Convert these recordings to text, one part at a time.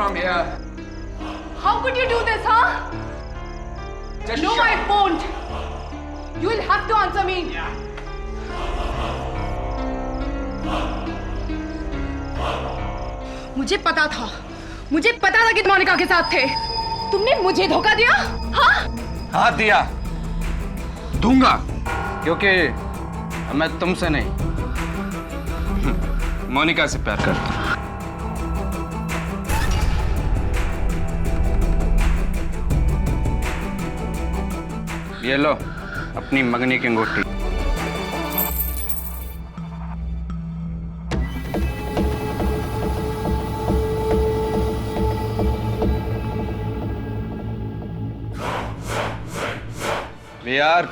from here. How could you do this, huh? Just No, shut I up. won't. You will have to answer me. Yeah. मुझे पता था कि मोनिका के साथ थे। तुमने मुझे धोखा दिया, हाँ? हाँ दिया, दूंगा, क्योंकि मैं तुमसे नहीं मोनिका से प्यार करता हूँ। ये लो अपनी मंगनी की अंगूठी। We are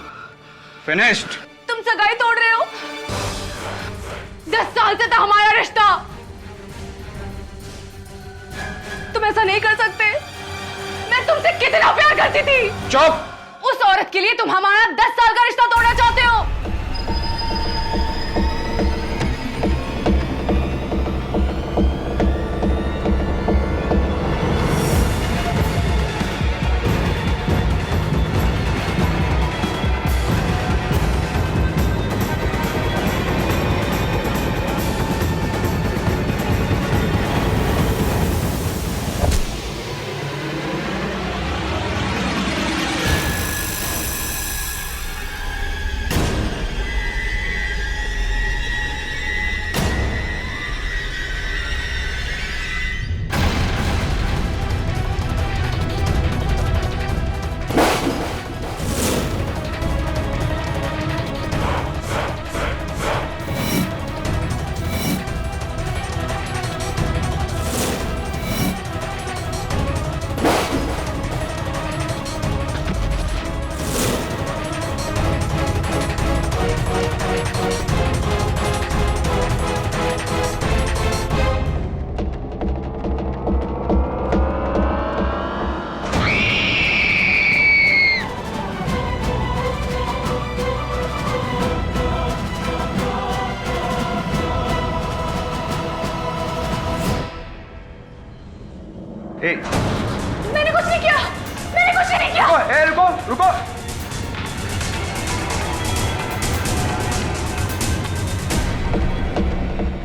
finished. तुम सगाई तोड़ रहे हो। 10 साल से था हमारा रिश्ता। तुम ऐसा नहीं कर सकते। मैं तुमसे कितना प्यार करती थी। चुप। उस औरत के लिए तुम हमारा 10 साल का रिश्ता तोड़ना चाहते हो। ए, मैंने कुछ नहीं किया। रुको, रुको।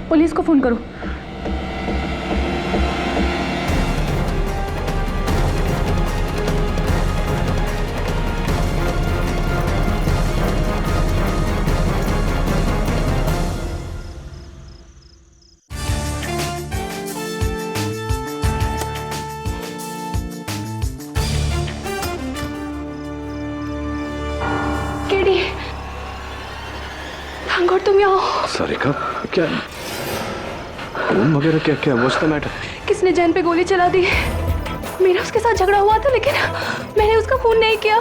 पुलिस को फोन करो। केडी, थैंक गॉड तुम यहाँ हो। सारिका, क्या खून वगैरह क्या व्हाट्स द मैटर? किसने जैन पे गोली चला दी? मेरा उसके साथ झगड़ा हुआ था, लेकिन मैंने उसका खून नहीं किया।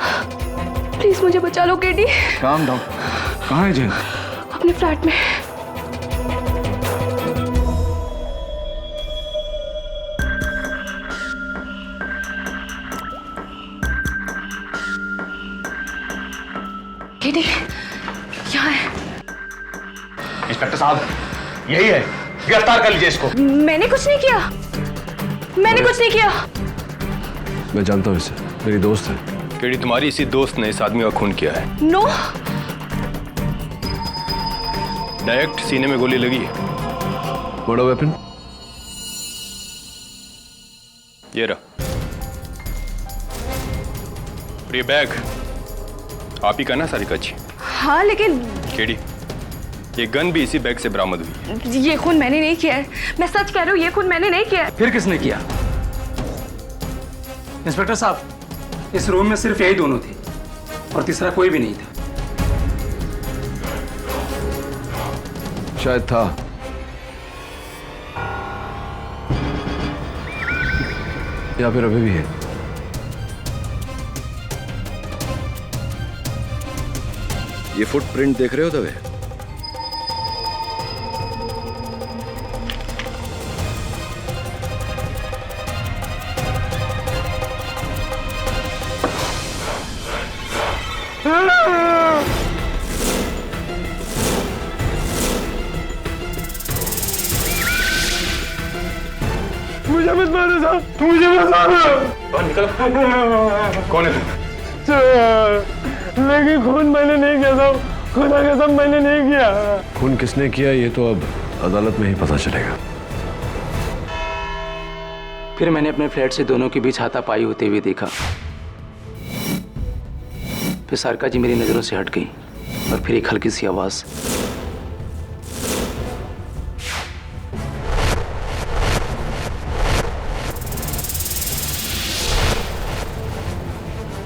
प्लीज मुझे बचा लो केडी। Calm down. कहाँ है जैन? अपने फ्लैट में। केडी, यहाँ है। इंस्पेक्टर साहब, यही है, गिरफ्तार कर लीजिए इसको। मैंने कुछ नहीं किया। मैं जानता हूँ इसे, मेरी दोस्त है। केडी, तुम्हारी इसी दोस्त ने इस आदमी का खून किया है। नो। डायरेक्ट सीने में गोली लगी है। बड़ा वेपन? ये रहा। और ये बैग आप ही का ना सारिका जी? हाँ, लेकिन केडी, ये गन भी इसी बैग से बरामद हुई है। ये खून मैंने नहीं किया है। मैं सच कह रही हूँ, ये खून मैंने नहीं किया है। फिर किसने किया? इंस्पेक्टर साहब, इस रूम में सिर्फ यही दोनों थे और तीसरा कोई भी नहीं था। शायद था। या फिर अभी भी है। ये फुटप्रिंट देख रहे हो तवे? मुझे मत मारो साहब, मुझे मत मारो। निकल। कौन है तू? लेकिन खून मैंने नहीं किया साहब, खुदा कसम मैंने नहीं किया। खून किसने किया ये तो अब अदालत में ही पता चलेगा। फिर मैंने अपने फ्लैट से दोनों के बीच हाथापाई होते हुए देखा। फिर सारिका जी मेरी नजरों से हट गई और फिर एक हल्की सी आवाज।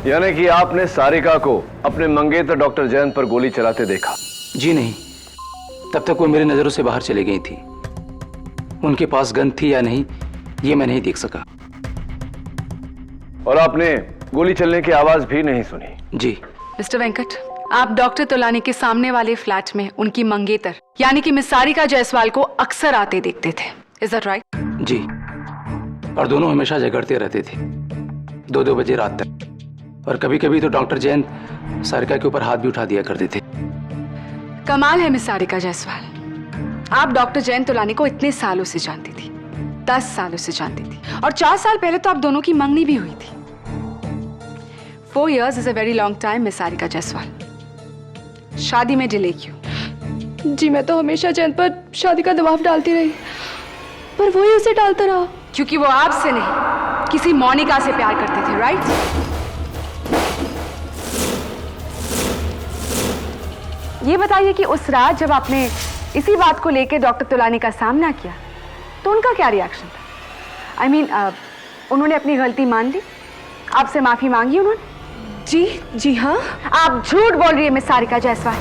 यानी कि आपने सारिका को अपने मंगेतर डॉक्टर जयंत पर गोली चलाते देखा? जी नहीं, तब तक वो मेरी नजरों से बाहर चली गई थी। उनके पास गन थी या नहीं ये मैं नहीं देख सका। और आपने गोली चलने की आवाज भी नहीं सुनी? जी। मिस्टर वेंकट, आप डॉक्टर तोलानी के सामने वाले फ्लैट में उनकी मंगेतर यानी कि मिस सारिका जायसवाल को अक्सर आते देखते थे, इज दैट राइट? जी, और दोनों हमेशा झगड़ते रहते थे 2-2 बजे रात तक। और कभी कभी तो डॉक्टर जयंत सारिका के ऊपर हाथ भी उठा दिया करते थे। कमाल है मिस सारिका जायसवाल, आप डॉक्टर जयंत तोलानी को इतने सालों से जानती थी, 10 सालों से जानती थी, और 4 साल पहले तो आप दोनों की मंगनी भी हुई थी। 4 years is a very long time miss Sarika Jaiswal. शादी में डिले क्यों? जी मैं तो हमेशा जयंत पर शादी का दबाव डालती रही, पर वही उसे डालता रहा। क्योंकि वो आपसे नहीं किसी मोनिका से प्यार करते थे, राइट? ये बताइए कि उस रात जब आपने इसी बात को लेकर डॉक्टर तोलानी का सामना किया तो उनका क्या रिएक्शन था? I mean, उन्होंने अपनी गलती मान ली, आपसे माफी मांगी उन्होंने? जी हाँ। आप झूठ बोल रही है मिस सारिका जायसवाल।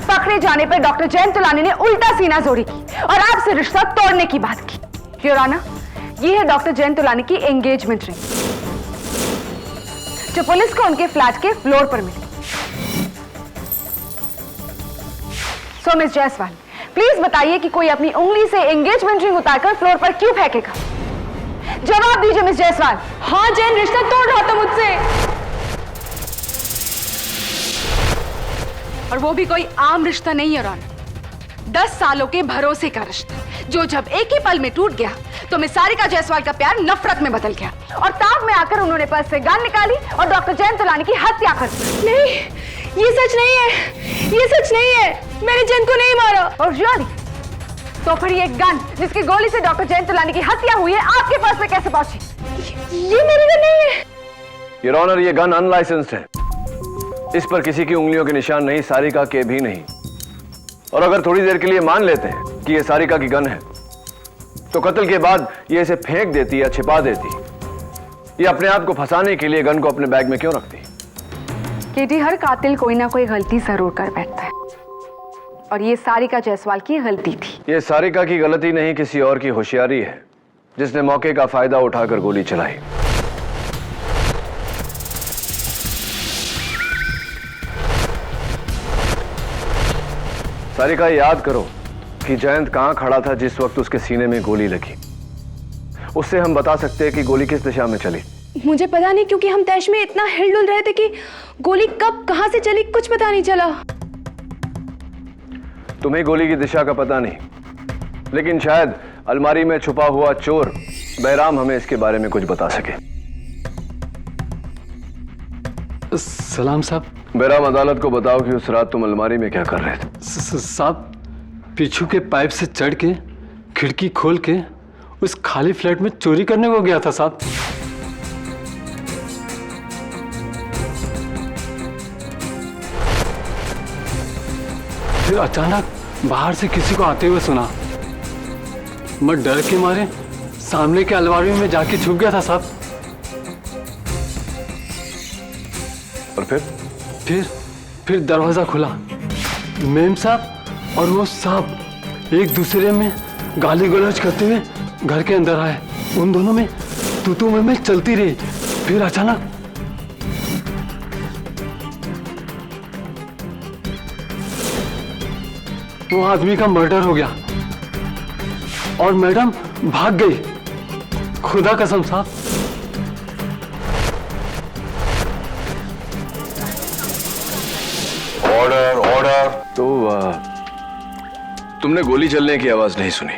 पकड़े जाने पर डॉक्टर जयंत तोलानी ने उल्टा सीना जोड़ी की और आपसे रिश्ता तोड़ने की बात की। योर ऑनर, ये है डॉक्टर जयंत तोलानी की एंगेजमेंट रिंग जो पुलिस को उनके फ्लैट के फ्लोर पर मिली। सो मिस जायसवाल, प्लीज बताइए कि कोई अपनी उंगली से एंगेजमेंट रिंग उतारकर फ्लोर पर क्यों फेंकेगा? जवाब दीजिए मिस जायसवाल। हाँ, जैन रिश्ता तोड़ रहा था मुझसे, और वो भी कोई आम रिश्ता नहीं है रौनक, 10 सालों के भरोसे का रिश्ता जो जब एक ही पल में टूट गया तो मिस सारिका जायसवाल का प्यार नफरत में बदल गया और ताक में आकर उन्होंने पर्स से गन निकाली और डॉक्टर जयंत तोलानी की हत्या कर दी। नहीं, ये सच नहीं है, ये सच नहीं है, मैंने जयंत को नहीं मारा। और रियली? तो फिर ये गन जिसकी गोली से डॉक्टर जयंत तोलानी की हत्या हुई है आपके पास में कैसे पहुंची? ये मेरी गन नहीं है। योर ऑनर, ये गन अनलाइसेंस्ड है, इस पर किसी की उंगलियों के निशान नहीं, सारिका के भी नहीं। और अगर थोड़ी देर के लिए मान लेते हैं कि ये सारिका की गन है तो कत्ल के बाद ये इसे फेंक देती या छिपा देती। ये अपने आप को फंसाने के लिए गन को अपने बैग में क्यों रखती? केटी, हर कातिल कोई ना कोई गलती जरूर कर बैठता है और ये सारिका जायसवाल की गलती थी। ये सारिका की गलती नहीं, किसी और की होशियारी है जिसने मौके का फायदा उठाकर गोली चलाई। सारिका, याद करो कि जयंत कहां खड़ा था जिस वक्त उसके सीने में गोली लगी। उससे हम बता सकते हैं कि गोली किस दिशा में चली। मुझे पता नहीं, क्योंकि हम तैश में इतना हिलडुल रहे थे कि गोली कब कहां से चली कुछ पता नहीं चला। तुम्हें गोली की दिशा का पता नहीं, लेकिन शायद अलमारी में छुपा हुआ चोर बैराम हमें इसके बारे में कुछ बता सके। सलाम साहब। बैराम, अदालत को बताओ कि उस रात तुम अलमारी में क्या कर रहे थे? साहब, पीछू के पाइप से चढ़ के खिड़की खोल के उस खाली फ्लैट में चोरी करने को गया था साहब। फिर अचानक बाहर से किसी को आते हुए सुना। मैं डर के मारे सामने के अलमारी में जाके छुप गया था साहब। और फिर दरवाजा खुला। मेम साहब और वो साहब एक दूसरे में गाली गलौज करते हुए घर के अंदर आए। उन दोनों में तू मैं चलती रही। फिर अचानक वो आदमी का मर्डर हो गया और मैडम भाग गई। खुदा कसम साहब। Order order. तो तुमने गोली चलने की आवाज नहीं सुनी?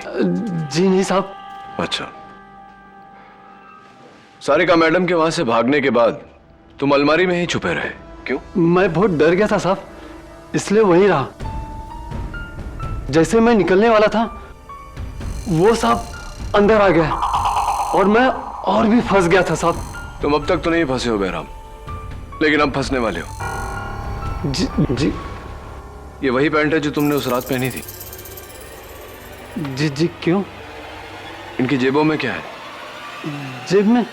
जी नहीं साहब। अच्छा, सारिका मैडम के वहां से भागने के बाद तुम अलमारी में ही छुपे रहे, क्यों? मैं बहुत डर गया था साहब, इसलिए वहीं रहा। जैसे मैं निकलने वाला था वो साहब अंदर आ गया और मैं और भी फंस गया था साहब। तुम अब तक तो नहीं फंसे हो बहराम, लेकिन अब फंसने वाले हो। जी जी ये वही पैंट है जो तुमने उस रात पहनी थी। जी जी क्यों? इनकी जेबों में क्या है? जेब में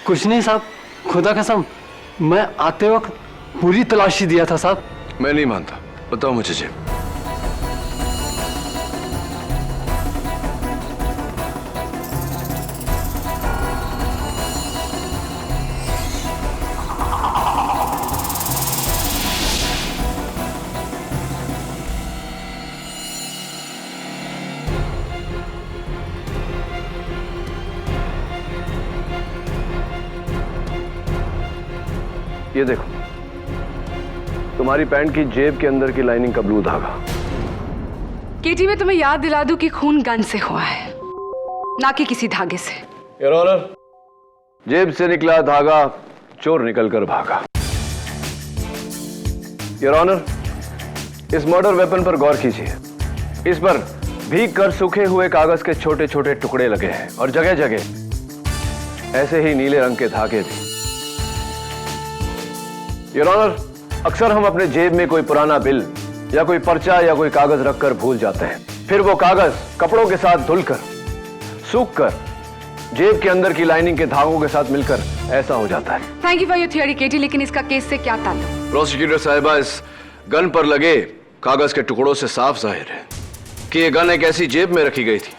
कुछ नहीं साहब, खुदा कसम मैं आते वक्त पूरी तलाशी दिया था साहब। मैं नहीं मानता, बताओ मुझे जेब। ये देखो, तुम्हारी पैंट की जेब के अंदर की लाइनिंग का ब्लू धागा। केटी, मैं तुम्हें याद दिला दूं कि खून गन से हुआ है, ना कि किसी धागे से। योर ऑनर, जेब से निकला धागा चोर निकलकर भागा। योर ऑनर, इस मर्डर वेपन पर गौर कीजिए। इस पर भीग कर सूखे हुए कागज के छोटे छोटे टुकड़े लगे हैं और जगह जगह ऐसे ही नीले रंग के धागे भी। योर ऑनर, अक्सर हम अपने जेब में कोई पुराना बिल या कोई पर्चा या कोई कागज रखकर भूल जाते हैं। फिर वो कागज कपड़ों के साथ धुलकर, सूखकर, जेब के अंदर की लाइनिंग के धागों के साथ मिलकर ऐसा हो जाता है। Thank you for your theory KT, लेकिन इसका केस से क्या ताल्लुक? प्रोसिक्यूटर साहिबा, इस गन पर लगे कागज के टुकड़ों से साफ जाहिर है कि यह गन एक ऐसी जेब में रखी गई थी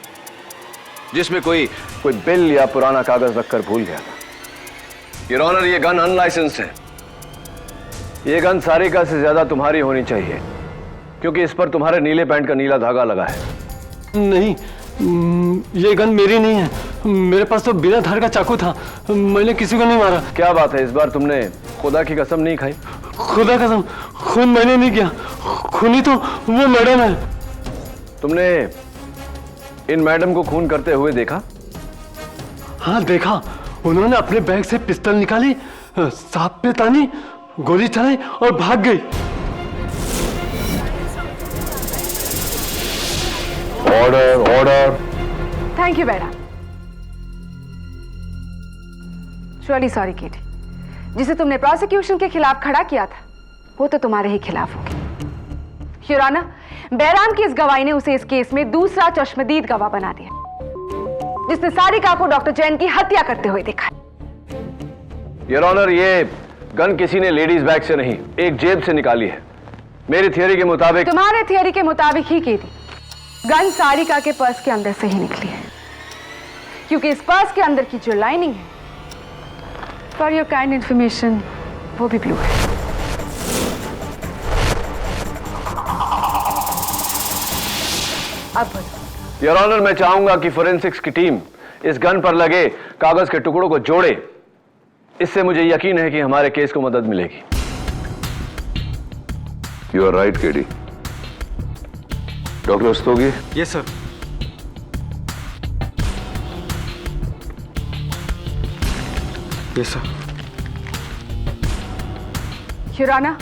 जिसमें कोई बिल या पुराना कागज रखकर भूल गया था। योर ऑनर, यह गन अनलाइसेंस्ड है। यह गन सारिका से ज्यादा तुम्हारी होनी चाहिए, क्योंकि इस पर तुम्हारे नीले पैंट का नीला धागा लगा है। नहीं, ये गन मेरी नहीं है, मेरे पास तो बिना धार का चाकू था, मैंने किसी को नहीं मारा। क्या बात है, इस बार तुमने खुदा की कसम नहीं खाई? खुदा कसम, खून मैंने नहीं किया, खूनी तो वो मैडम है। तुमने इन मैडम को खून करते हुए देखा? हाँ देखा, उन्होंने अपने बैग से पिस्तौल निकाली, सांप पे तानी, गोली चलाई और भाग गई। Order, order. थैंक यू बेटा। श्योरली सॉरी केटी, जिसे तुमने प्रोसिक्यूशन के खिलाफ खड़ा किया था वो तो तुम्हारे ही खिलाफ होगी। योर ऑनर, बहराम की इस गवाही ने उसे इस केस में दूसरा चश्मदीद गवाह बना दिया, जिसने सारिका को डॉक्टर जैन की हत्या करते हुए देखा। योर ऑनर, ये गन किसी ने लेडीज बैग से नहीं, एक जेब से निकाली है। मेरी थियरी के मुताबिक। तुम्हारे थियरी के मुताबिक ही केटी, गन सारिका के पर्स के अंदर से ही निकली है, क्योंकि इस पर्स के अंदर की जो लाइनिंग है, फॉर योर काइंड इंफॉर्मेशन, वो भी ब्लू है। अब योर ऑनर, मैं चाहूंगा कि फोरेंसिक्स की टीम इस गन पर लगे कागज के टुकड़ों को जोड़े। इससे मुझे यकीन है कि हमारे केस को मदद मिलेगी। You are right KD. Doctor Rastogi. Yes sir. Yes sir. Your honour,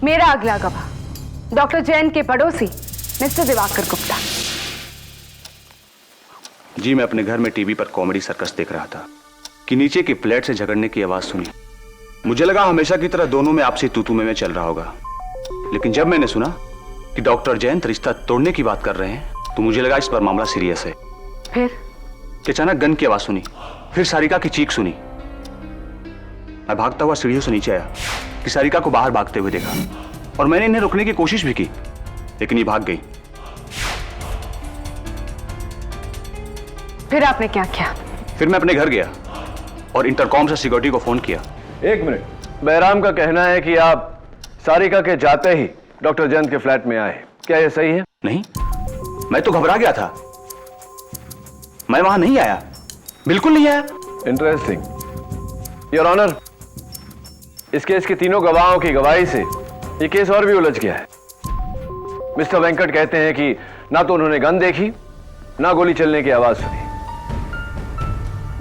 मेरा अगला गवाह डॉक्टर जैन के पड़ोसी मिस्टर दिवाकर गुप्ता। जी, मैं अपने घर में टीवी पर कॉमेडी सर्कस देख रहा था कि नीचे की फ्लैट से झगड़ने की आवाज सुनी। मुझे लगा हमेशा की तरह दोनों में आपसी तू-तू में चल रहा होगा, लेकिन जब मैंने सुना कि डॉक्टर जैन रिश्ता तोड़ने की बात कर रहे हैं तो मुझे लगा इस पर मामला सीरियस है। फिर अचानक गन की आवाज सुनी, फिर सारिका की चीख सुनी। मैं भागता हुआ सीढ़ियों से नीचे आया कि सारिका को बाहर भागते हुए देखा, और मैंने इन्हें रोकने की कोशिश भी की, लेकिन ये भाग गई। फिर आपने क्या किया? फिर मैं अपने घर गया और इंटरकॉम से सिक्योरिटी को फोन किया। एक मिनट, बहराम का कहना है कि आप सारिका के जाते ही डॉक्टर जैन के फ्लैट में आए, क्या यह सही है? नहीं, मैं तो घबरा गया था, मैं वहां नहीं आया, बिल्कुल नहीं आया। इंटरेस्टिंग। योर ऑनर, इस केस के तीनों गवाहों की गवाही से यह केस और भी उलझ गया है। मिस्टर वेंकट कहते हैं कि ना तो उन्होंने गन देखी, ना गोली चलने की आवाज सुनी।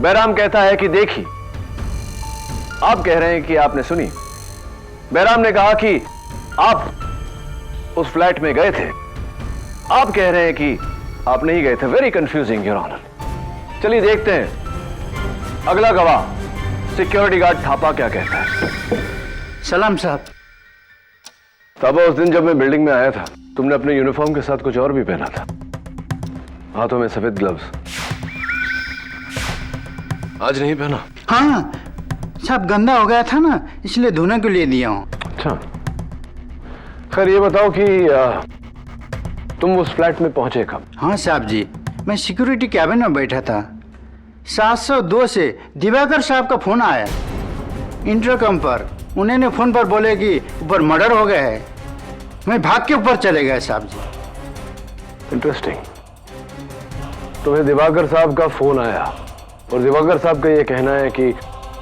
बहराम कहता है कि देखी, आप कह रहे हैं कि आपने सुनी। बहराम ने कहा कि आप उस फ्लैट में गए थे। आप कह रहे हैं कि आप नहीं गए थे। Very confusing your honour. चलिए देखते हैं अगला गवाह सिक्योरिटी गार्ड थापा क्या कहता है। सलाम साहब। थापा, उस दिन जब मैं बिल्डिंग में आया था तुमने अपने यूनिफॉर्म के साथ कुछ और भी पहना था, हाथों में सफेद ग्लव्स। आज नहीं पहना? हाँ साहब, गंदा हो गया था ना, इसलिए धोने के लिए दिया हूँ। अच्छा, खैर ये बताओ कि तुम उस फ्लैट में पहुंचे कब? हाँ साहब जी, मैं सिक्योरिटी कैबिन में बैठा था। 702 से दिवाकर साहब का फोन आया इंटरकम पर। उन्होंने फोन पर बोले कि ऊपर मर्डर हो गया है। मैं भाग के ऊपर चले गए साहब जी। इंटरेस्टिंग। तुम्हें दिवाकर साहब का फोन आया और दिवाकर साहब का यह कहना है कि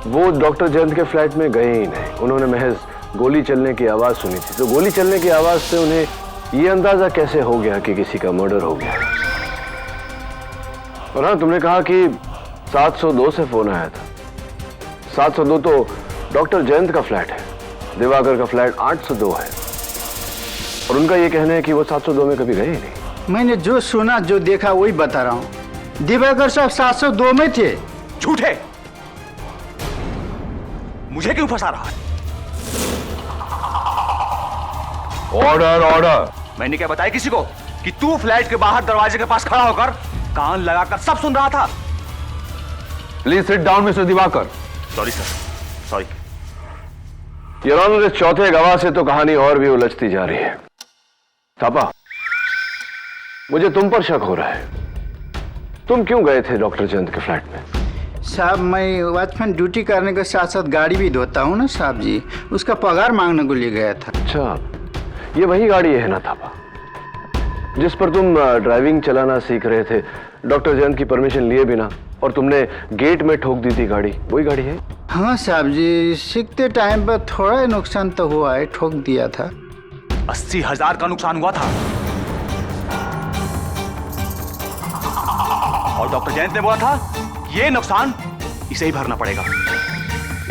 वो डॉक्टर जयंत के फ्लैट में गए ही नहीं, उन्होंने महज गोली चलने की आवाज सुनी थी। तो गोली चलने की आवाज से उन्हें यह अंदाजा कैसे हो गया कि किसी का मर्डर हो गया? और हाँ, तुमने कहा कि 702 से फोन आया था। 702 तो डॉक्टर जयंत का फ्लैट है, दिवाकर का फ्लैट 802 है। और उनका यह कहना है कि वो 702 में कभी गए ही नहीं। मैंने जो सुना जो देखा वही बता रहा हूँ। दिवाकर साहब 702 में थे। झूठे! मुझे क्यों फंसा रहा है? Order order. मैंने क्या बताया किसी को कि तू फ्लैट के बाहर दरवाजे के पास खड़ा होकर कान लगाकर सब सुन रहा था? Please sit down mister Diwakar. Sorry sir, sorry. Your honour, इस चौथे गवाह से तो कहानी और भी उलझती जा रही है। थापा, मुझे तुम पर शक हो रहा है। तुम क्यों गए थे डॉक्टर जयंत के फ्लैट में? साहब, मैं वॉचमैन ड्यूटी करने के साथ साथ गाड़ी भी धोता हूँ ना साहब जी, उसका पगार मांगने को लिए गया था। अच्छा, ये वही गाड़ी है ना थापा जिस पर तुम ड्राइविंग चलाना सीख रहे थे डॉक्टर जयंत की परमिशन लिए बिना, और तुमने गेट में ठोक दी थी गाड़ी? वही गाड़ी है? हाँ साहब जी, सीखते टाइम पर थोड़ा नुकसान तो हुआ है, ठोक दिया था। 80,000 का नुकसान हुआ था और डॉक्टर जयंत ने बोला था ये नुकसान इसे ही भरना पड़ेगा।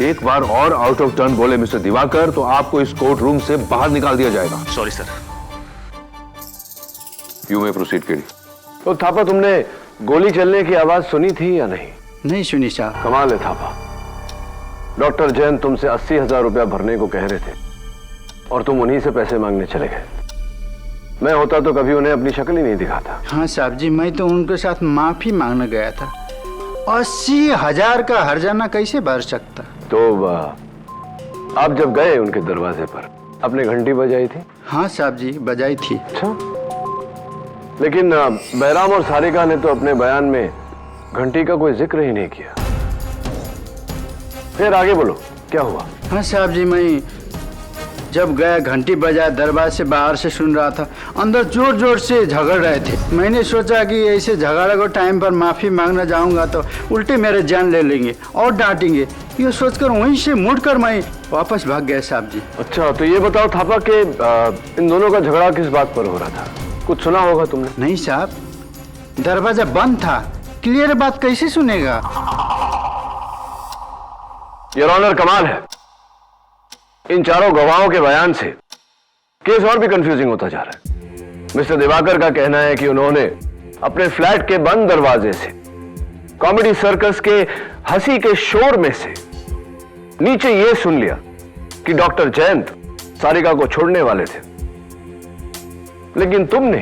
एक बार और आउट ऑफ टर्न बोले मिस्टर दिवाकर तो आपको इस कोर्ट रूम से बाहर निकाल दिया जाएगा। Sorry sir. यू में प्रोसीड करिए। तो थापा, तुमने गोली चलने की आवाज सुनी थी या नहीं? नहीं सुनी साहब। कमाल है थापा, डॉक्टर जयंत तुमसे 80,000 रुपया भरने को कह रहे थे और तुम उन्हीं से पैसे मांगने चले गए। मैं होता तो कभी उन्हें अपनी शक्ल ही नहीं दिखाता। हाँ साहब जी, मैं तो उनके साथ माफी मांगने गया था। 80,000 का हर्जाना कैसे भर सकता? तो आप जब गए उनके दरवाजे पर अपने घंटी बजाई थी? हाँ साहब जी, बजाई थी। अच्छा, लेकिन बहराम और सारिका ने तो अपने बयान में घंटी का कोई जिक्र ही नहीं किया। फिर आगे बोलो, क्या हुआ? हाँ साहब जी, मैं जब गया घंटी बजा, दरबार से बाहर से सुन रहा था, अंदर जोर जोर से झगड़ रहे थे। मैंने सोचा कि ऐसे झगड़ा को टाइम पर माफी मांगना जाऊंगा तो उल्टे मेरे जान ले लेंगे और डांटेंगे। ये सोचकर वहीं से मुड़कर मैं वापस भाग गया साहब जी। अच्छा, तो ये बताओ थापा कि इन दोनों का झगड़ा किस बात पर हो रहा था? कुछ सुना होगा तुमने? नहीं साहब, दरवाजा बंद था, क्लियर बात कैसे सुनेगा? योर ऑनर, कमाल है, इन चारों गवाहों के बयान से केस और भी कंफ्यूजिंग होता जा रहा है। मिस्टर दिवाकर का कहना है कि उन्होंने अपने फ्लैट के बंद दरवाजे से कॉमेडी सर्कस के हंसी के शोर में से नीचे यह सुन लिया कि डॉक्टर जयंत सारिका को छोड़ने वाले थे, लेकिन तुमने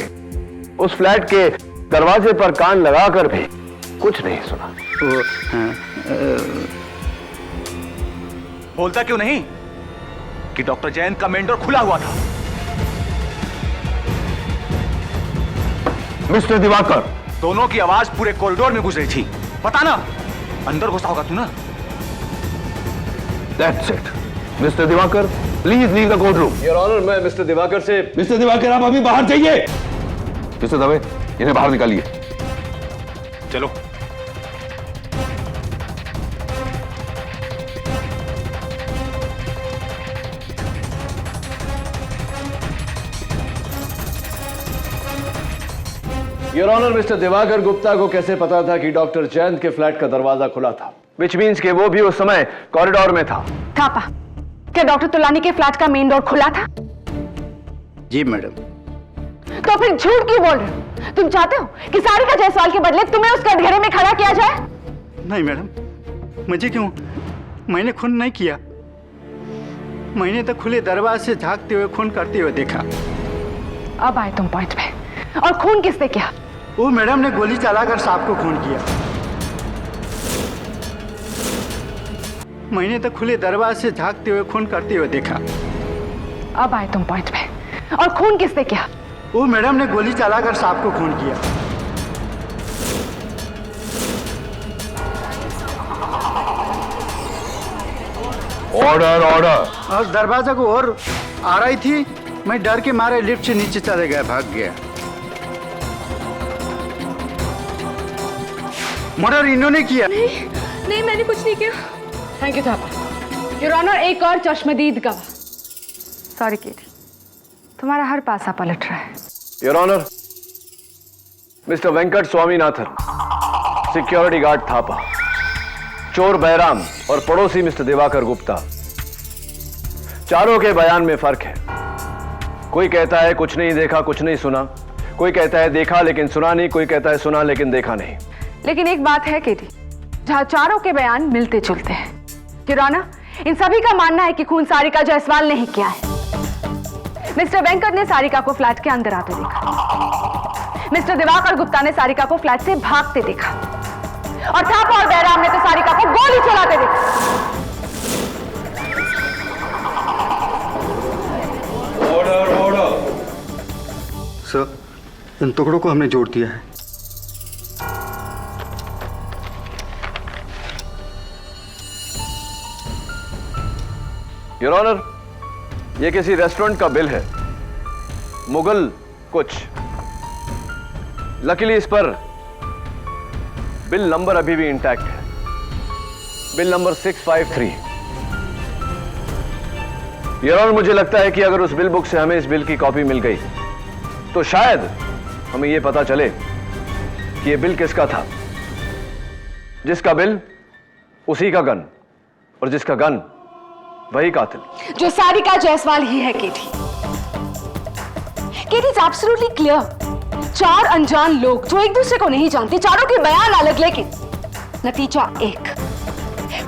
उस फ्लैट के दरवाजे पर कान लगाकर भी कुछ नहीं सुना। बोलता क्यों नहीं कि डॉक्टर जयंत का मेन डोर खुला हुआ था? मिस्टर दिवाकर, दोनों की आवाज पूरे कॉरिडोर में गुजरी थी। पता ना अंदर घुसा होगा तू ना। That's it. Mister Diwakar, please leave the court room. Your honour, मैं मिस्टर दिवाकर से। मिस्टर दिवाकर, आप अभी बाहर जाइए। मिस्टर दवे, इन्हें बाहर निकालिए। चलो। Your honour, mister Diwakar Gupta को कैसे पता था कि डॉक्टर जयंत के फ्लैट का दरवाजा खुला था? विच मीन्स कि वो भी उस समय कॉरिडोर में था। थापा, क्या डॉक्टर तुलानी के फ्लैट का मेन डोर खुला था? जी मैडम। तो फिर झूठ क्यों बोल रहे हो? तुम चाहते हो कि सारिका जायसवाल के बदले तुम्हें उस कटघरे में खड़ा किया जाए? नहीं मैडम, मुझे क्यों? मैंने खून नहीं किया। मैंने तो खुले दरवाजे से झांकते हुए खून करते हुए देखा। अब आए तुम पॉइंट पे। और खून किसने किया? वो मैडम ने गोली चलाकर सांप को खून किया। मैंने तो खुले दरवाजे से झांकते हुए खून करते हुए देखा। अब आए तुम पॉइंट पे। और खून किसने किया? वो मैडम ने गोली चलाकर सांप को खून किया। Order order. और दरवाजा को और आ रही थी, मैं डर के मारे लिफ्ट से नीचे चले गया, भाग गया। मर्डर इन्होंने किया। नहीं, मैंने कुछ नहीं किया। Thank you Thapa. Your honour, एक और चश्मदीद गवाह। सॉरी केटी, तुम्हारा हर पासा पलट रहा है। Your honour, mister Venkat Swaminathan, security guard Thapa, चोर बैराम और पड़ोसी मिस्टर दिवाकर गुप्ता, चारों के बयान में फर्क है। कोई कहता है कुछ नहीं देखा, कुछ नहीं सुना। कोई कहता है देखा लेकिन सुना नहीं। कोई कहता है सुना लेकिन देखा नहीं। लेकिन एक बात है केटी, जहां चारों के बयान मिलते जुलते हैं। योर ऑनर, इन सभी का मानना है कि खून सारिका जायसवाल ने ही किया है। मिस्टर वेंकट ने सारिका को फ्लैट के अंदर आते देखा। मिस्टर दिवाकर गुप्ता ने सारिका को फ्लैट से भागते देखा। और थापा और बैराम ने तो सारिका को गोली चलाते देखा। Order order. सर, इन टुकड़ों को हमने जोड़ दिया है। योर ऑनर, यह किसी रेस्टोरेंट का बिल है, मुगल कुछ। लकीली इस पर बिल नंबर अभी भी इंटैक्ट है, बिल नंबर 653। योर ऑनर, मुझे लगता है कि अगर उस बिल बुक से हमें इस बिल की कॉपी मिल गई तो शायद हमें यह पता चले कि यह बिल किसका था। जिसका बिल उसी का गन, और जिसका गन वही कातिल। जो सारिका जायसवाल ही है केटी। केटी इज एब्सोल्युटली क्लियर। चार अनजान लोग जो एक दूसरे को नहीं जानते, चारों के बयान अलग, लेकिन नतीजा एक।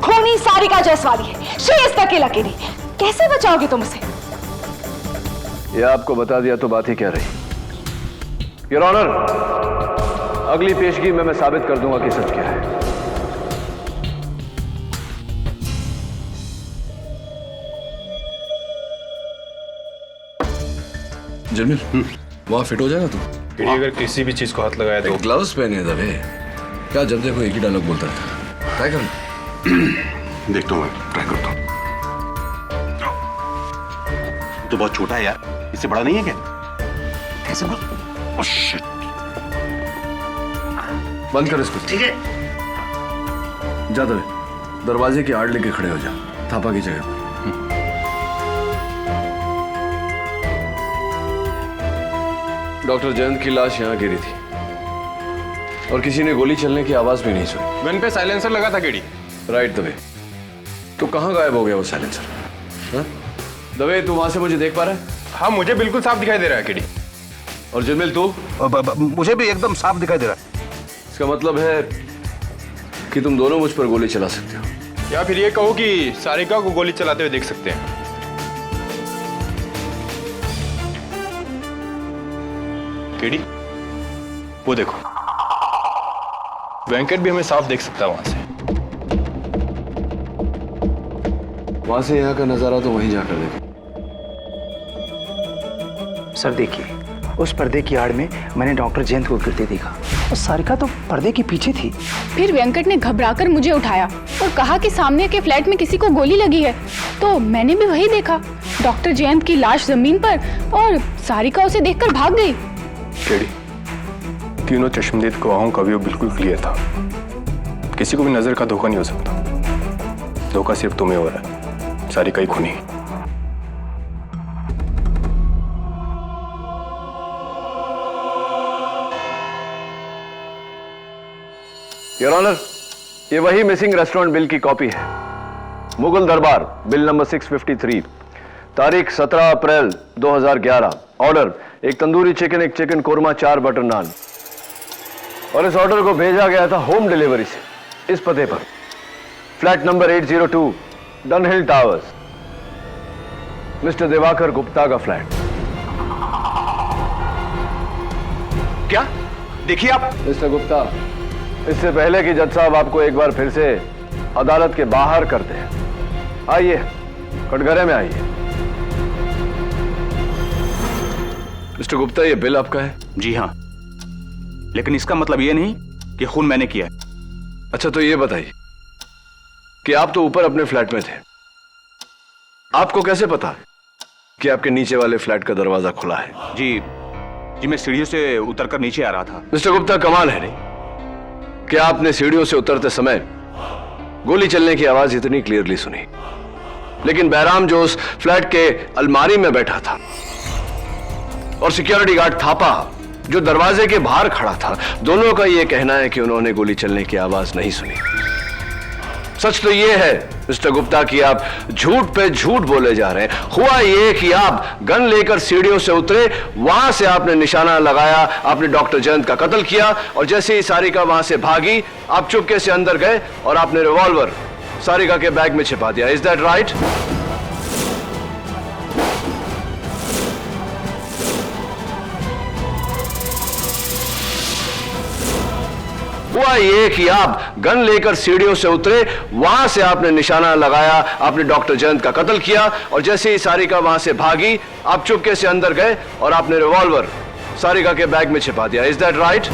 खूनी सारिका जायसवाल है। शी इज द किलर केटी। कैसे बचाओगे तुम उसे? ये आपको बता दिया तो बात ही क्या रही। योर ऑनर, अगली पेशगी में मैं साबित कर दूंगा कि सच क्या है। जमील, वहाँ फिट हो जाएगा तू? केडी अगर किसी भी चीज को हाथ लगाया तो ग्लव्स पहने दबे। क्या जब देखो एक ही डायलॉग बोलता रहता। ट्राई कर। देखता हूँ, ट्राई करता हूँ। तो बहुत छोटा है यार, इससे बड़ा नहीं है क्या? कैसे बोल? Oh shit. बंद कर इसको। ठीक है। जा दबे, दरवाजे की आड़ लेके खड़े हो जा, थापा की जगह पर। डॉक्टर जयंत की लाश यहाँ गिरी थी और किसी ने गोली चलने की आवाज भी नहीं सुनी। गन पे साइलेंसर लगा था केडी। राइट दबे, तो कहाँ गायब हो गया वो साइलेंसर? हाँ? दबे, तू वहां से मुझे देख पा रहा है? हाँ, मुझे बिल्कुल साफ दिखाई दे रहा है केडी। और जमील तू? मुझे भी एकदम साफ दिखाई दे रहा है। इसका मतलब है कि तुम दोनों मुझ पर गोली चला सकते हो, या फिर ये कहो कि सारिका को गोली चलाते हुए देख सकते हैं। केडी, वो देखो, वेंकट भी हमें साफ देख सकता है वहां से। वहां से यहाँ का नजारा तो वहीं जाकर देखें। सर देखिए, उस पर्दे की आड़ में मैंने डॉक्टर जयंत को गिरते देखा और सारिका तो पर्दे के पीछे थी। फिर वेंकट ने घबराकर मुझे उठाया और कहा कि सामने के फ्लैट में किसी को गोली लगी है। तो मैंने भी वही देखा, डॉक्टर जयंत की लाश जमीन पर और सारिका उसे देखकर भाग गई। केडी, तीनों चश्मदीद गवाहों का व्यू बिल्कुल क्लियर था। किसी को भी नजर का धोखा नहीं हो सकता। धोखा सिर्फ तुम्हें हो रहा है, सारिका ही खूनी। योर ऑनर, ये वही मिसिंग रेस्टोरेंट बिल की कॉपी है। मुगल दरबार, बिल नंबर 653, तारीख 17 अप्रैल 2011। ऑर्डर, एक तंदूरी चिकन, एक चिकन कोरमा, 4 बटर नान। और इस ऑर्डर को भेजा गया था होम डिलीवरी से इस पते पर, flat number 802 Dunhill towers, mister Diwakar Gupta का फ्लैट। क्या? देखिए आप। मिस्टर गुप्ता, इससे पहले कि जज साहब आपको एक बार फिर से अदालत के बाहर करते हैं, आइए कटघरे में आइए। मिस्टर गुप्ता, ये बिल आपका है? जी हाँ, लेकिन इसका मतलब ये नहीं कि खून मैंने किया है। अच्छा, तो ये बताइए कि आप तो ऊपर अपने फ्लैट में थे, आपको कैसे पता कि आपके नीचे वाले फ्लैट का दरवाजा खुला है? जी मैं सीढ़ियों से उतरकर नीचे आ रहा था। मिस्टर गुप्ता, कमाल है नहीं कि आपने सीढ़ियों से उतरते समय गोली चलने की आवाज इतनी क्लियरली सुनी, लेकिन बैराम जो उस फ्लैट के अलमारी में बैठा था और सिक्योरिटी गार्ड थापा जो दरवाजे के बाहर खड़ा था, दोनों का यह कहना है कि उन्होंने गोली चलने की आवाज नहीं सुनी। सच तो यह है मिस्टर गुप्ता कि आप झूठ पे झूठ बोले जा रहे हैं। हुआ यह कि आप गन लेकर सीढ़ियों से उतरे, वहां से आपने निशाना लगाया, आपने डॉक्टर जयंत का कत्ल किया, और जैसे ही सारिका वहां से भागी, आप चुपके से अंदर गए और आपने रिवॉल्वर सारिका के बैग में छिपा दिया। Is that right? हुआ यह कि आप गन लेकर सीढ़ियों से उतरे, वहां से आपने निशाना लगाया, आपने डॉक्टर जयंत का कत्ल किया, और जैसे ही सारिका वहां से भागी, आप चुपके से अंदर गए और आपने रिवॉल्वर सारिका के बैग में छिपा दिया। Is that right?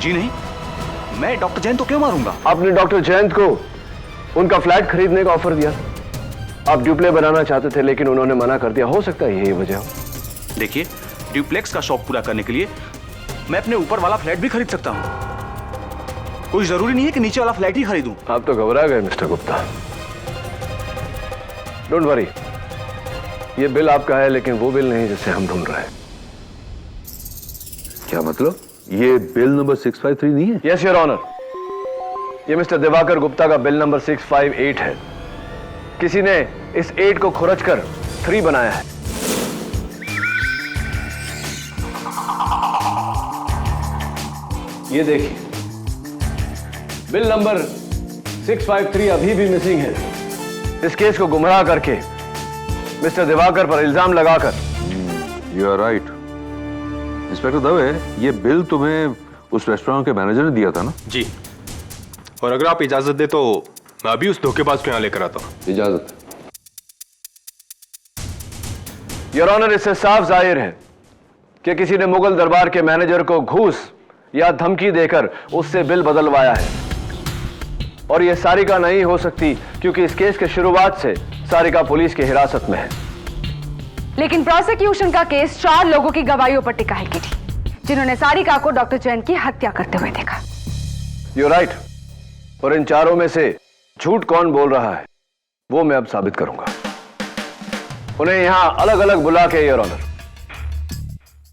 जी नहीं, मैं डॉक्टर जयंत को क्यों मारूंगा? आपने डॉक्टर जयंत को उनका फ्लैट खरीदने का ऑफर दिया। आप ड्यूप्ले बनाना चाहते थे, लेकिन उन्होंने मना कर दिया। हो सकता है यही वजह हो। देखिए, ड्यूप्लेक्स का शौक पूरा करने के लिए मैं अपने ऊपर वाला फ्लैट भी खरीद सकता हूं। कोई जरूरी नहीं है कि नीचे वाला फ्लैट ही खरीदूं। आप तो घबरा गए मिस्टर गुप्ता। डोंट वरी, ये बिल आपका है, लेकिन वो बिल नहीं जिसे हम ढूंढ रहे हैं। क्या मतलब? ये बिल नंबर 653 नहीं है? यस योर ऑनर, ये मिस्टर दिवाकर गुप्ता का बिल नंबर 658 है। किसी ने इस 8 को खुरच कर 3 बनाया है। ये देखिए, बिल नंबर 653 अभी भी मिसिंग है। इस केस को गुमराह करके मिस्टर दिवाकर पर इल्जाम लगाकर। You are right inspector Dave, ये बिल तुम्हें उस रेस्टोरेंट के मैनेजर ने दिया था ना? जी, और अगर आप इजाजत दे तो मैं अभी उस धोखेबाज को यहाँ लेकर आता हूँ। इजाजत? योर ऑनर, इससे साफ जाहिर है कि किसी ने मुगल दरबार के मैनेजर को घूस या धमकी देकर उससे बिल बदलवाया है, और यह सारिका नहीं हो सकती, क्योंकि इस केस के शुरुआत से सारिका पुलिस की हिरासत में है। लेकिन प्रोसिक्यूशन का केस 4 लोगों की गवाहियों पर टिका है की थी, जिन्होंने सारिका को डॉक्टर जैन की हत्या करते हुए देखा। यू राइट, और इन चारों में से झूठ कौन बोल रहा है वो मैं अब साबित करूंगा। उन्हें यहां अलग अलग बुला के योर ऑनर,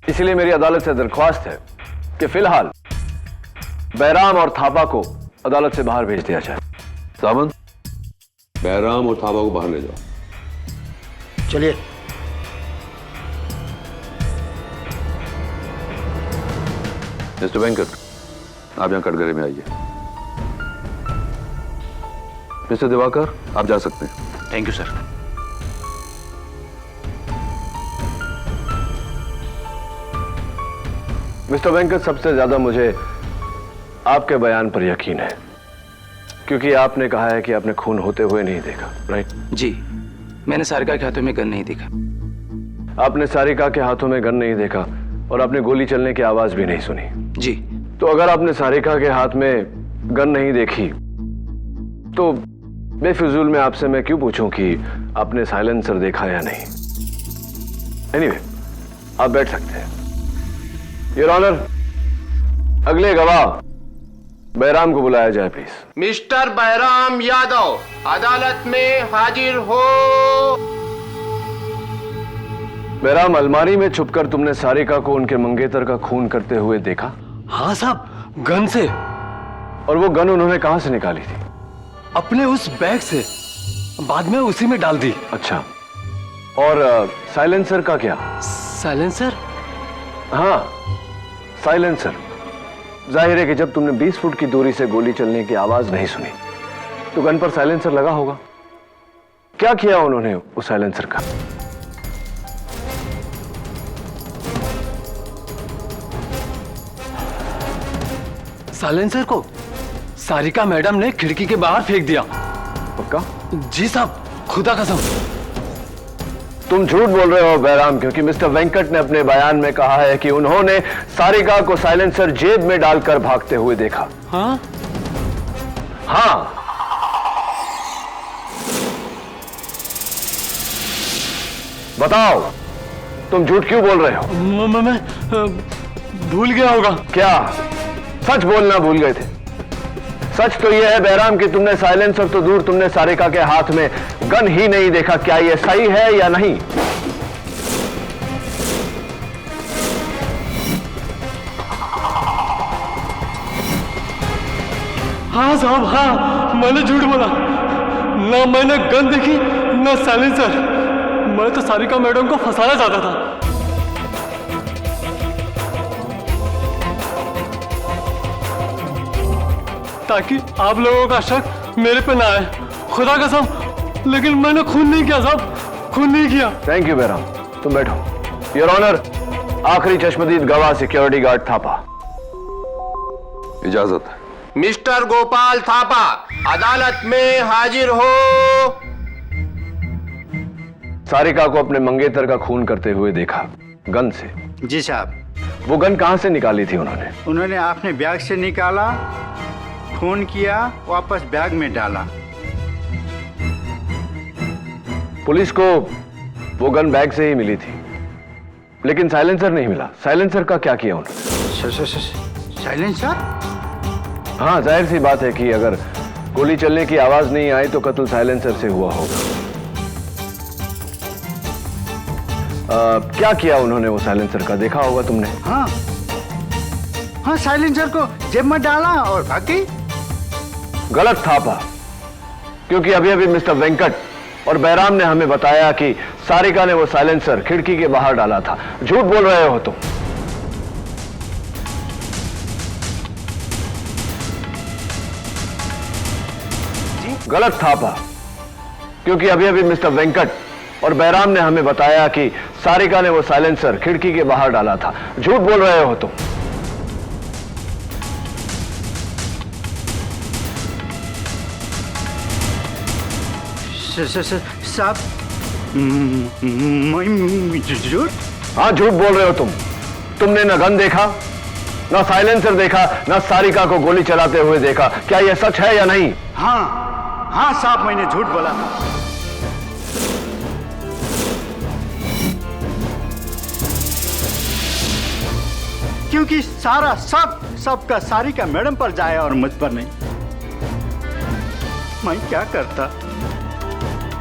इसलिए मेरी अदालत से दरख्वास्त है कि फिलहाल बैराम और थापा को अदालत से बाहर भेज दिया जाए। सामंत, बैराम और थापा को बाहर ले जाओ। चलिए। मिस्टर वेंकट, आप यहां कटघरे में आइए। मिस्टर दिवाकर, आप जा सकते हैं। Thank you sir. Mister Venkat, सबसे ज्यादा मुझे आपके बयान पर यकीन है, क्योंकि आपने कहा है कि आपने खून होते हुए नहीं देखा, राइट? जी, मैंने सारिका के हाथों में गन नहीं देखा। आपने सारिका के हाथों में गन नहीं देखा, और आपने गोली चलने की आवाज भी नहीं सुनी। जी। तो अगर आपने सारिका के हाथ में गन नहीं देखी, तो बेफिजूल में आपसे मैं क्यों पूछूं कि आपने साइलेंसर देखा या नहीं? एनीवे, आप बैठ सकते हैं। योर ऑनर, अगले गवाह बैराम को बुलाया जाए प्लीज। मिस्टर बैराम यादव अदालत में हाजिर हो। बैराम, अलमारी में छुपकर तुमने सारिका को उनके मंगेतर का खून करते हुए देखा? हाँ साहब, गन से। और वो गन उन्होंने कहां से निकाली थी? अपने उस बैग से, बाद में उसी में डाल दी। अच्छा, और साइलेंसर का क्या? साइलेंसर? हाँ, साइलेंसर। जाहिर है कि जब तुमने 20 फुट की दूरी से गोली चलने की आवाज नहीं सुनी तो गन पर साइलेंसर लगा होगा। क्या किया उन्होंने उस साइलेंसर का? साइलेंसर को सारिका मैडम ने खिड़की के बाहर फेंक दिया। पक्का? जी साहब, खुदा कसम। तुम झूठ बोल रहे हो बैराम, क्योंकि मिस्टर वेंकट ने अपने बयान में कहा है कि उन्होंने सारिका को साइलेंसर जेब में डालकर भागते हुए देखा। हाँ? हाँ। बताओ, तुम झूठ क्यों बोल रहे हो? मैं भूल गया होगा। क्या सच बोलना भूल गए थे? सच तो यह है बैराम कि तुमने साइलेंसर तो दूर, तुमने सारिका के हाथ में गन ही नहीं देखा। क्या यह सही है या नहीं? हाँ साहब, हाँ, मैंने झूठ बोला। ना मैंने गन देखी, ना साइलेंसर। मैं तो सारिका मैडम को फंसाना चाहता था। ताकि आप लोगों का शक मेरे पे ना आए। खुदा कसम, लेकिन मैंने खून नहीं किया साहब, खून नहीं किया। थैंक यू बैराम, तुम बैठो। योर ऑनर, आखिरी चश्मदीद गवाह सिक्योरिटी गार्ड थापा। इजाजत। मिस्टर गोपाल थापा अदालत में हाजिर हो। सारिका को अपने मंगेतर का खून करते हुए देखा, गन से। जी साहब। वो गन कहां से निकाली थी उन्होंने? उन्होंने अपने बैग से निकाला, खून किया, वापस बैग में डाला। पुलिस को वो गन बैग से ही मिली थी, लेकिन साइलेंसर नहीं मिला। साइलेंसर का क्या किया उन्होंने? साइलेंसर? हाँ, जाहिर सी बात है कि अगर गोली चलने की आवाज नहीं आई तो कत्ल साइलेंसर से हुआ होगा। क्या किया उन्होंने वो साइलेंसर का? देखा होगा तुमने। हाँ हाँ, साइलेंसर को जेब में डाला और भाग गई। गलत थापा, क्योंकि अभी अभी मिस्टर वेंकट और बैराम ने हमें बताया कि सारिका ने वो साइलेंसर खिड़की के बाहर डाला था। झूठ बोल रहे हो तुम। गलत थापा, क्योंकि अभी अभी मिस्टर वेंकट और बैराम ने हमें बताया कि सारिका ने वो साइलेंसर खिड़की के बाहर डाला था। झूठ बोल रहे हो तुम। साहब, झूठ? हाँ, झूठ बोल रहे हो तुम। तुमने न गन देखा, न साइलेंसर देखा, न सारिका को गोली चलाते हुए देखा। क्या यह सच है या नहीं? हाँ हाँ साहब, मैंने झूठ बोला था। क्योंकि सारा सबका सारिका मैडम पर जाए और मुझ पर नहीं। मैं क्या करता?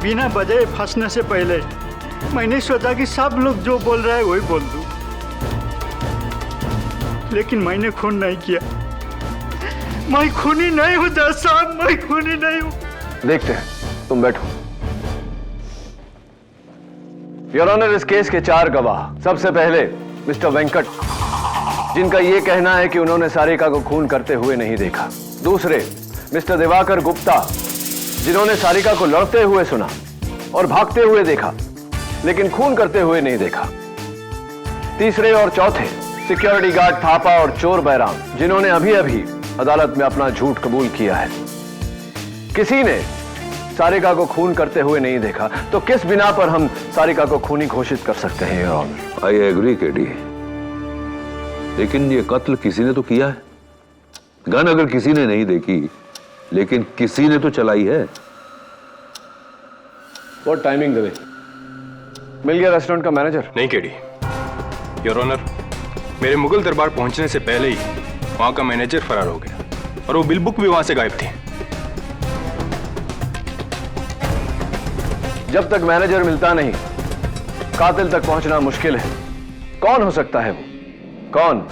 बिना वजह फंसने से पहले मैंने सोचा कि सब लोग जो बोल रहे हैं वही बोल दूं, लेकिन मैंने खून नहीं किया। मैं खूनी नहीं हूं जज साहब, मैं खूनी नहीं हूं। देखते हैं, तुम बैठो। योर ऑनर, इस केस के 4 गवाह। सबसे पहले मिस्टर वेंकट, जिनका यह कहना है कि उन्होंने सारिका को खून करते हुए नहीं देखा। दूसरे मिस्टर दिवाकर गुप्ता, जिन्होंने सारिका को लड़ते हुए सुना और भागते हुए देखा, लेकिन खून करते हुए नहीं देखा। तीसरे और चौथे सिक्योरिटी गार्ड थापा और चोर बैराम, जिन्होंने अभी अभी अदालत में अपना झूठ कबूल किया है। किसी ने सारिका को खून करते हुए नहीं देखा, तो किस बिना पर हम सारिका को खूनी घोषित कर सकते हैं? Your honour, I agree KD, लेकिन ये कत्ल किसी ने तो किया है। गन अगर किसी ने नहीं देखी, लेकिन किसी ने तो चलाई है। What timing Dave? मिल गया रेस्टोरेंट का मैनेजर? नहीं केडी, योर ऑनर, मेरे मुगल दरबार पहुंचने से पहले ही वहां का मैनेजर फरार हो गया। और वो बिल बुक भी वहां से गायब थी। जब तक मैनेजर मिलता नहीं, कातिल तक पहुंचना मुश्किल है। कौन हो सकता है वो? कौन?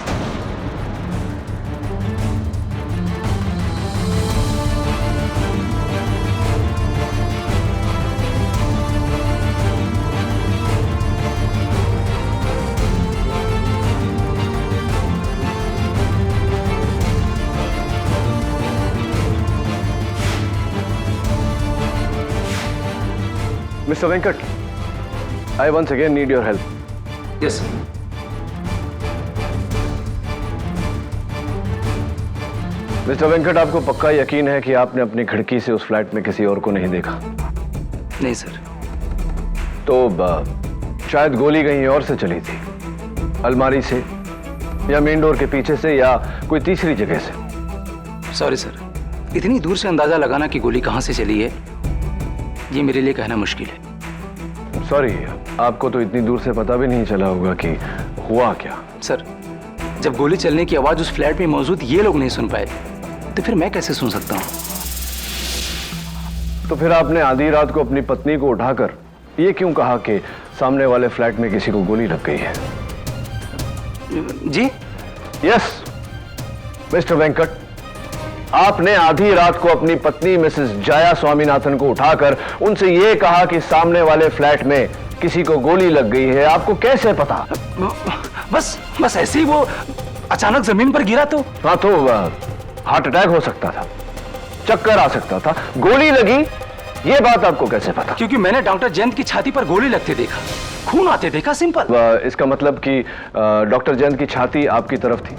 Mr. Venkat, I once again need your help. Yes mister Venkat, आपको पक्का यकीन है कि आपने अपनी खिड़की से उस फ्लैट में किसी और को नहीं देखा? नहीं सर। तो शायद गोली कहीं और से चली थी, अलमारी से या मेन डोर के पीछे से या कोई तीसरी जगह से। सॉरी सर, इतनी दूर से अंदाजा लगाना कि गोली कहां से चली है, ये मेरे लिए कहना मुश्किल है। सॉरी, आपको तो इतनी दूर से पता भी नहीं चला होगा कि हुआ क्या। सर, जब गोली चलने की आवाज उस फ्लैट में मौजूद ये लोग नहीं सुन पाए, तो फिर मैं कैसे सुन सकता हूं? तो फिर आपने आधी रात को अपनी पत्नी को उठाकर ये क्यों कहा कि सामने वाले फ्लैट में किसी को गोली लग गई है? जी? यस मिस्टर वेंकट, आपने आधी रात को अपनी पत्नी मिसेस जया स्वामीनाथन को उठाकर उनसे यह कहा कि सामने वाले फ्लैट में किसी को गोली लग गई है। आपको कैसे पता? बस ऐसे ही वो अचानक जमीन पर गिरा तो। हाँ, तो हार्ट अटैक हो सकता था, चक्कर आ सकता था, गोली लगी, ये बात आपको कैसे पता? क्योंकि मैंने डॉक्टर जयंत की छाती पर गोली लगते देखा, खून आते देखा, सिंपल। इसका मतलब कि डॉक्टर जयंत की छाती आपकी तरफ थी?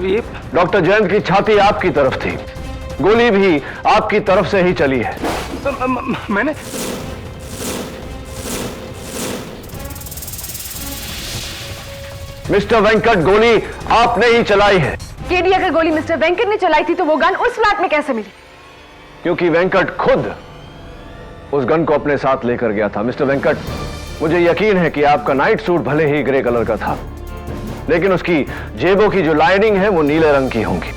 ये डॉक्टर जयंत की छाती आपकी तरफ थी, गोली भी आपकी तरफ से ही चली है। मैंने मिस्टर वेंकट, गोली आपने ही चलाई है। केडी, अगर गोली मिस्टर वेंकट ने चलाई थी तो वो गन उस फ्लैट में कैसे मिली? क्योंकि वेंकट खुद उस गन को अपने साथ लेकर गया था। मिस्टर वेंकट, मुझे यकीन है कि आपका नाइट सूट भले ही ग्रे कलर का था, लेकिन उसकी जेबों की जो लाइनिंग है वो नीले रंग की होंगी।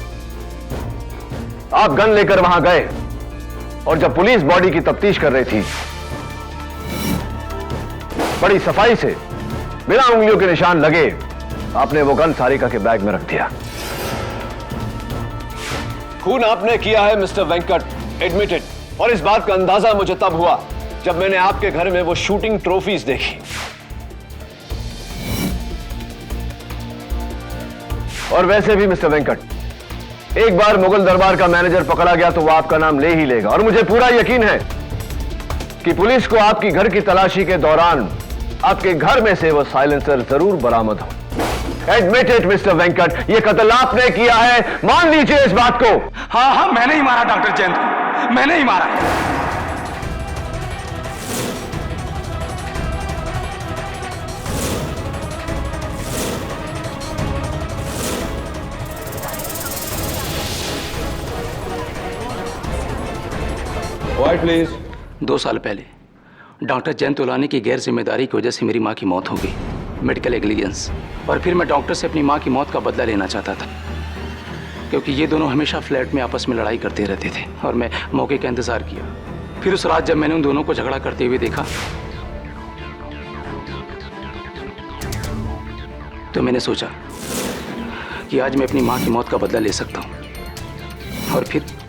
आप गन लेकर वहां गए और जब पुलिस बॉडी की तफ्तीश कर रही थी, बड़ी सफाई से बिना उंगलियों के निशान लगे आपने वो गन सारिका के बैग में रख दिया। खून आपने किया है मिस्टर वेंकट, एडमिटेड। और इस बात का अंदाजा मुझे तब हुआ जब मैंने आपके घर में वो शूटिंग ट्रॉफीज देखी। और वैसे भी मिस्टर वेंकट, एक बार मुगल दरबार का मैनेजर पकड़ा गया तो वो आपका नाम ले ही लेगा। और मुझे पूरा यकीन है कि पुलिस को आपकी घर की तलाशी के दौरान आपके घर में से वो साइलेंसर जरूर बरामद हो। एडमिटेड मिस्टर वेंकट, ये कत्ल आपने किया है, मान लीजिए इस बात को। हाँ, मैंने ही मारा डॉक्टर जयंत को, मैंने ही मारा। Quiet, please. 2 साल पहले डॉक्टर जयंत तोलानी की गैर जिम्मेदारी की वजह से मेरी माँ की मौत हो गई, मेडिकल नेग्लिजेंस। और फिर मैं डॉक्टर से अपनी माँ की मौत का बदला लेना चाहता था, क्योंकि ये दोनों हमेशा फ्लैट में आपस में लड़ाई करते रहते थे और मैं मौके का इंतजार किया। फिर उस रात जब मैंने उन दोनों को झगड़ा करते हुए देखा तो मैंने सोचा कि आज मैं अपनी माँ की मौत का बदला ले सकता हूँ। और फिर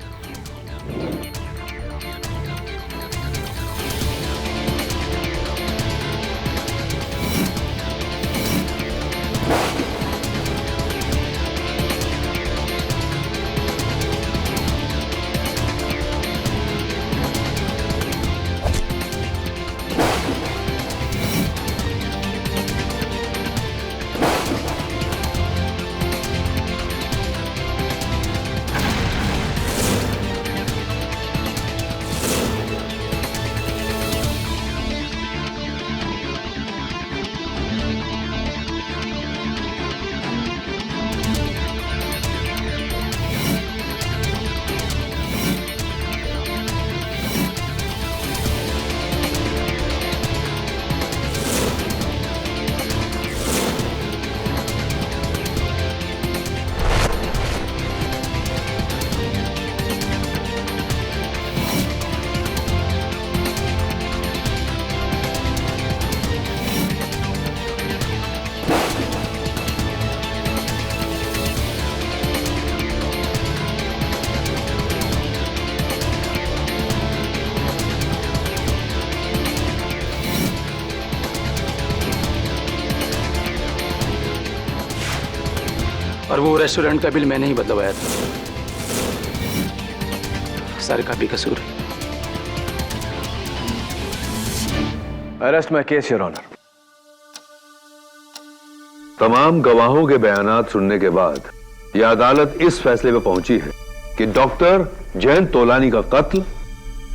और वो रेस्टोरेंट का बिल मैंने ही बदलवाया था। सारिका भी कसूर है। Arrest my case, your honour. तमाम गवाहों के बयानात सुनने के बाद यह अदालत इस फैसले पर पहुंची है कि डॉक्टर जयंत तोलानी का कत्ल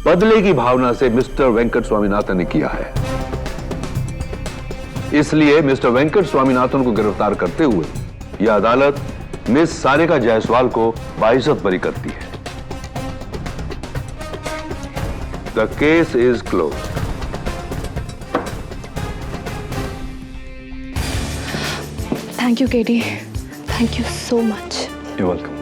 बदले की भावना से मिस्टर वेंकट स्वामीनाथन ने किया है। इसलिए मिस्टर वेंकट स्वामीनाथन को गिरफ्तार करते हुए यह अदालत मिस सारिका जायसवाल को बाइज्जत बरी करती है। The case is close. Thank you KD, thank you so much. You welcome.